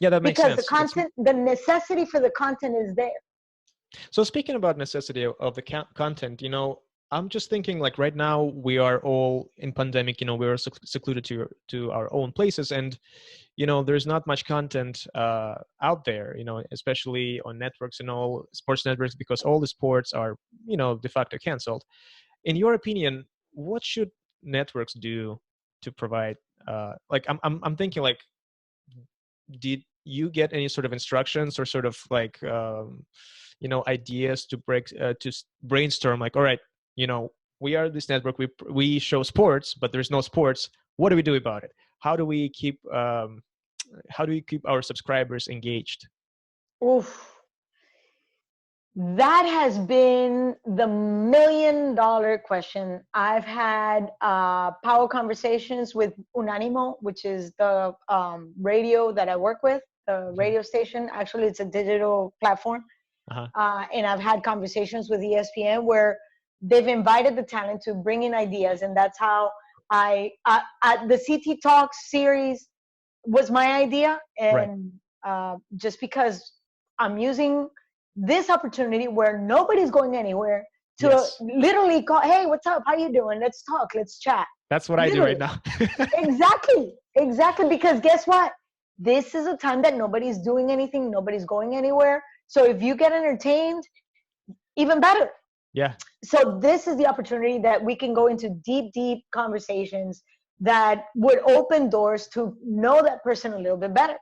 Yeah, that makes because the sense. content, the necessity for the content is there. So speaking about necessity of the content, I'm just thinking like right now we are all in pandemic, we are secluded to our own places, and there's not much content out there, especially on networks and all sports networks, because all the sports are de facto canceled. In your opinion, what should networks do to provide like I'm thinking like, did you get any sort of instructions or sort of like ideas to brainstorm like, all right, we are this network, we show sports, but there's no sports, what do we do about it? How do we keep our subscribers engaged? Oof. That has been the $1 million question. I've had power conversations with UNANIMO, which is the radio that I work with, the radio station. Actually, it's a digital platform. And I've had conversations with ESPN where they've invited the talent to bring in ideas. And that's how the CT Talks series was my idea. And just because I'm using this opportunity where nobody's going anywhere to literally call, hey, what's up? How you doing? Let's talk. Let's chat. That's what literally. I do right now. Exactly. Because guess what? This is a time that nobody's doing anything. Nobody's going anywhere. So if you get entertained, even better. Yeah. So this is the opportunity that we can go into deep conversations that would open doors to know that person a little bit better.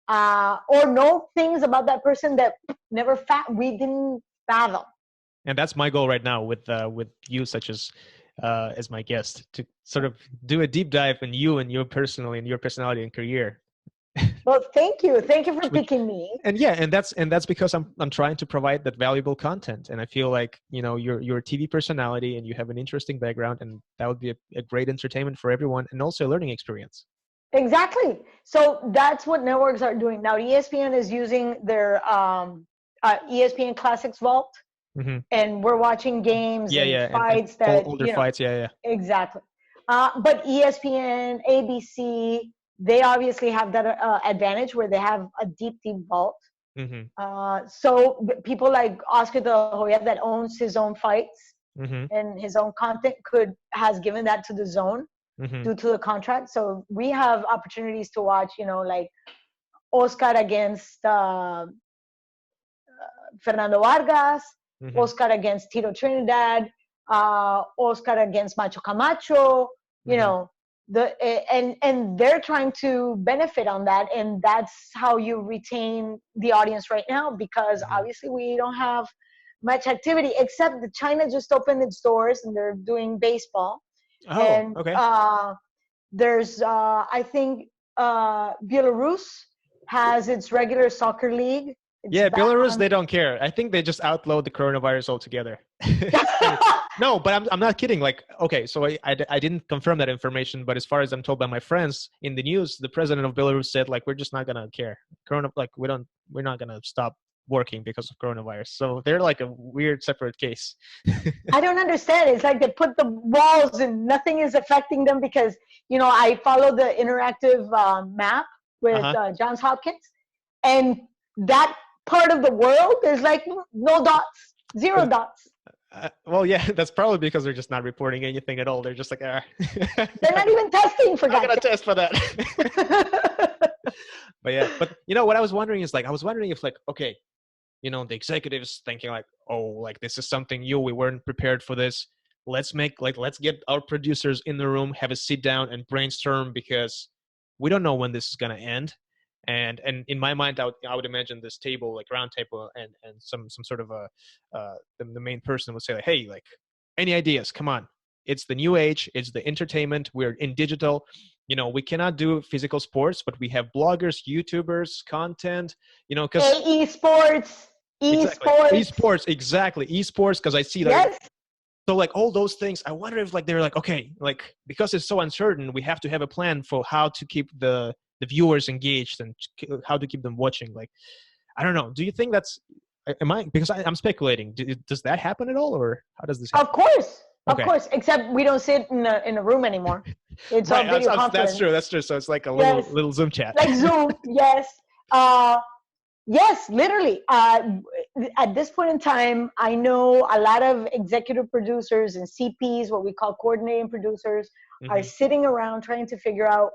Or know things about that person that we didn't fathom. And that's my goal right now with you, such as my guest, to sort of do a deep dive in you and your personality and career. Well, thank you for picking me. And yeah, and that's because I'm trying to provide that valuable content, and I feel like you're a TV personality and you have an interesting background, and that would be a great entertainment for everyone and also a learning experience. Exactly. So that's what networks are doing now. ESPN is using their ESPN Classics Vault, and we're watching games and fights and older fights. Yeah. Exactly. But ESPN, ABC, they obviously have that advantage where they have a deep vault. So people like Oscar De La Hoya that owns his own fights and his own content has given that to the DAZN. Due to the contract. So we have opportunities to watch, like Oscar against Fernando Vargas, Oscar against Tito Trinidad, Oscar against Macho Camacho, and they're trying to benefit on that. And that's how you retain the audience right now, because obviously we don't have much activity, except that China just opened its doors and they're doing baseball. Okay. There's, I think, Belarus has its regular soccer league. Belarus, they don't care. I think they just outlawed the coronavirus altogether. No, but I'm not kidding. Like, okay, so I didn't confirm that information, but as far as I'm told by my friends in the news, the president of Belarus said, like, we're just not gonna care. We're not gonna stop working because of coronavirus. So they're like a weird separate case. I don't understand. It's like they put the walls and nothing is affecting them because, I follow the interactive map with Johns Hopkins, and that part of the world is like no dots, zero dots. Well, yeah, that's probably because they're just not reporting anything at all. They're just like, They're not even testing for that. I'm not going to test for that. But what I was wondering is like, if like, okay, the executives thinking like, oh, like this is something new. We weren't prepared for this. Let's get our producers in the room, have a sit down and brainstorm, because we don't know when this is going to end. And in my mind, I would imagine this table, like round table, and some sort of the main person would say like, hey, like, any ideas? Come on. It's the new age. It's the entertainment. We're in digital. We cannot do physical sports, but we have bloggers, YouTubers, content, because esports. Exactly. Esports. Cause I see that. Yes. So like all those things, I wonder if like, they're like, okay, like, because it's so uncertain, we have to have a plan for how to keep the viewers engaged and how to keep them watching. Like, I don't know. Do you think that's, because I'm speculating, does that happen at all, or how does this happen? Of course, except we don't sit in a room anymore. It's right, all video conference. That's true. So it's like a little Zoom chat. Like Zoom, yes. Uh, yes, literally. At this point in time, I know a lot of executive producers and CPs, what we call coordinating producers, are Hmm. sitting around trying to figure out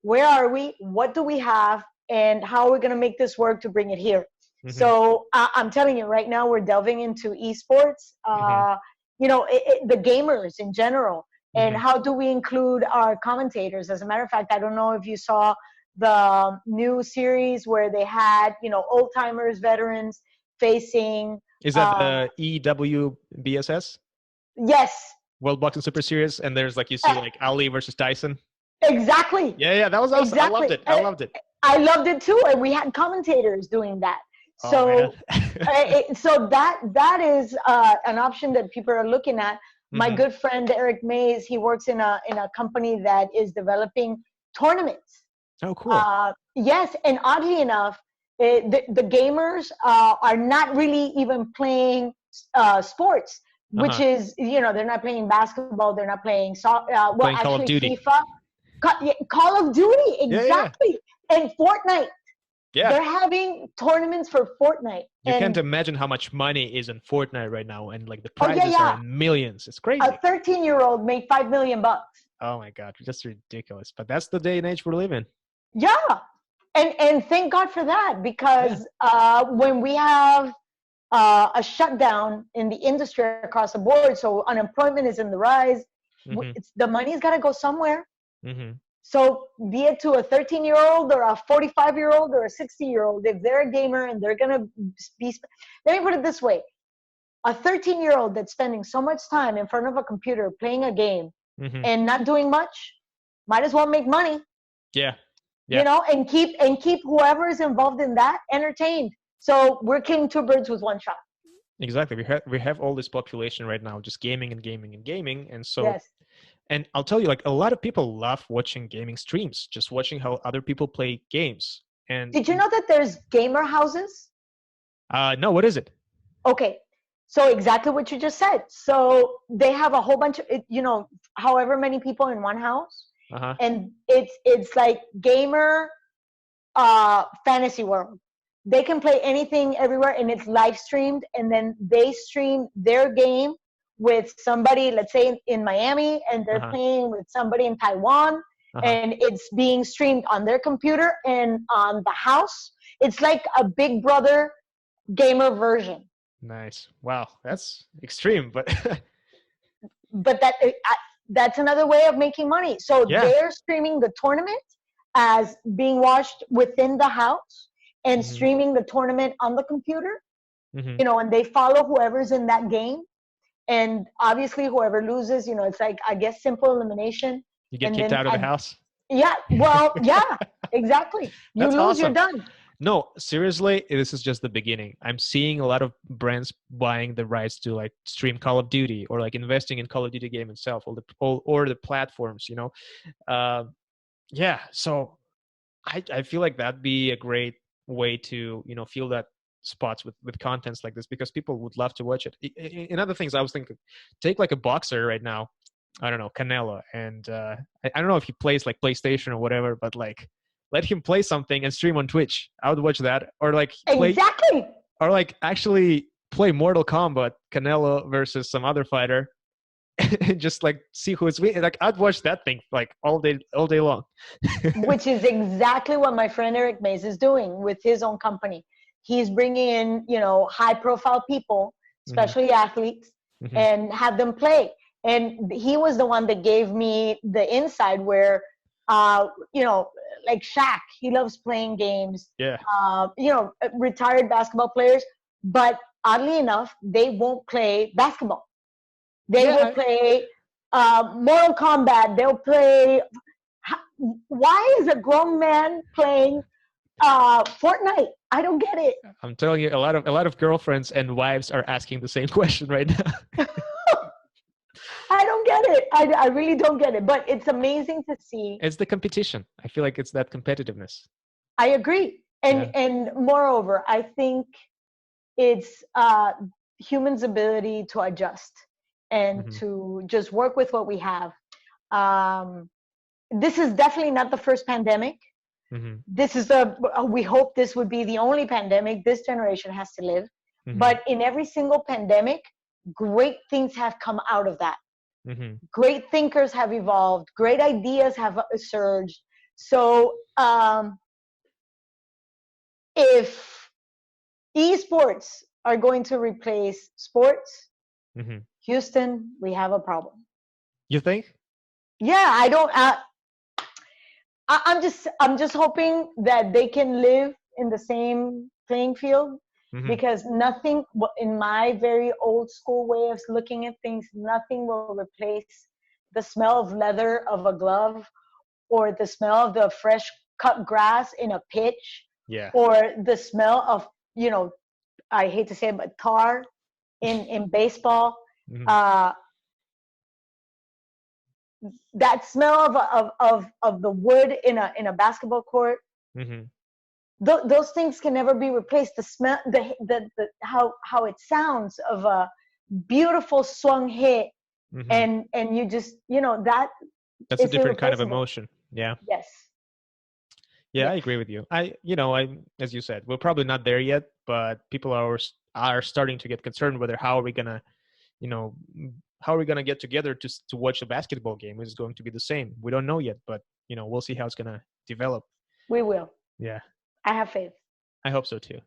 where are we, what do we have, and how are we going to make this work to bring it here. Hmm. So I'm telling you, right now we're delving into esports. Hmm. The gamers in general, and Hmm. how do we include our commentators? As a matter of fact, I don't know if you saw the new series where they had, old timers, veterans facing. Is that Uh, the EWBSS yes, World Boxing Super Series? And there's like you see uh, like Ali versus Tyson. exactly, Yeah, yeah, that was awesome. I loved exactly. it. I loved it. I loved it too, and we had commentators doing that. Oh man. So, so that is an option that people are looking at. My Hmm. good friend Eric Mays, he works in a company that is developing tournaments. Oh, cool. Yes, and oddly enough, the gamers are not really even playing sports, Uh which huh. is, they're not playing basketball, they're not playing well, Playing Call of actually Duty. FIFA, Call of Duty, Yeah, yeah, exactly, and Fortnite. yeah. They're having tournaments for Fortnite, You can't and imagine how much money is in Fortnite right now, and like the oh yeah, prizes are yeah, in millions. It's a crazy. 13-year-old made $5 million. Oh my god, just ridiculous. But that's the day and age we're living. Yeah, and thank God for that, Yeah. because when we have a shutdown in the industry across the board, so unemployment is in the rise. Mhm. The money's got to go somewhere. Mhm. So be it to a 13-year-old or a 45-year-old or a 60-year-old, if they're a gamer and they're gonna be, let me put it this way: a 13-year-old that's spending so much time in front of a computer playing a game Mhm. and not doing much, might as well make money, Yeah. Yeah. and keep whoever is involved in that entertained. So we're killing two birds with one shot. Exactly. We have all this population right now just gaming and gaming and gaming, and so Yes. and I'll tell you, like a lot of people love watching gaming streams, just watching how other people play games. And Did you know that there's gamer houses? no, what is it? Okay. So exactly what you just said. So they have a whole bunch of, however many people in one house, Uh huh. and it's like gamer fantasy world. They can play anything everywhere, and it's live streamed, and then they stream their game with somebody, let's say in Miami, and Uh they're huh. playing with somebody in Taiwan, Uh huh. and it's being streamed on their computer and on the house. It's like a Big Brother gamer version. Nice. Wow, that's extreme, but But that's another way of making money. So yeah. they're streaming the tournament as being watched within the house, and Hmm. streaming the tournament on the computer, Hmm. and they follow whoever's in that game. And obviously whoever loses, it's like, I guess, simple elimination. You get And kicked then out of the house. yeah, well, yeah, exactly. You That's lose, you're awesome. done. No, seriously, this is just the beginning. I'm seeing a lot of brands buying the rights to like stream Call of Duty or like investing in Call of Duty game itself or the platforms, Uh, yeah, so I feel like that'd be a great way to, fill that spots with contents like this because people would love to watch it. In other things, I was thinking, take like a boxer right now, I don't know, Canelo, and I don't know if he plays like PlayStation or whatever, but like let him play something and stream on Twitch. I would watch that, or like Exactly. actually play Mortal Kombat, Canelo versus some other fighter, and just like see who's winning. Like I'd watch that thing like all day long. Which is exactly what my friend Eric Mays is doing with his own company. He's bringing in, high profile people, Hmm. especially athletes, Hmm. and have them play. And he was the one that gave me the inside where, uh, you know, like Shaq, he loves playing games, Yeah. retired basketball players, but oddly enough, they won't play basketball. They Yeah. will play Mortal Kombat. They'll play. Why is a grown man playing Fortnite? I don't get it. I'm telling you, a lot of girlfriends and wives are asking the same question right now. I don't get it. I really don't get it. But it's amazing to see. It's the competition. I feel like it's that competitiveness. I agree. Yeah. And moreover, I think it's humans' ability to adjust and Hmm. to just work with what we have. Um, this is definitely not the first pandemic. Mm-hmm. This is we hope this would be the only pandemic this generation has to live. Mm-hmm. But in every single pandemic, great things have come out of that. Mm-hmm. Great thinkers have evolved. Great ideas have surged. So if esports are going to replace sports, Mm-hmm. Houston, we have a problem. You think? Yeah, I don't. I'm just hoping that they can live in the same playing field, Mm-hmm. because nothing, in my very old school way of looking at things, nothing will replace the smell of leather of a glove, or the smell of the fresh cut grass in a pitch, Yeah. or the smell of, I hate to say it, but tar in baseball. Mm-hmm. Uh, that smell of the wood in a basketball court, Mm-hmm. those things can never be replaced. The smell, the how it sounds of a beautiful swung hit, Mm-hmm. and you just, that That's a is different kind of irreplaceable. emotion. Yeah. Yes, Yeah, I yes, agree with you. As you said, we're probably not there yet, but people are starting to get concerned whether how are we gonna, you know, how are we gonna get together to watch a basketball game? Is it going to be the same? We don't know yet, but we'll see how it's gonna develop. we will. Yeah, I have faith. I hope so too.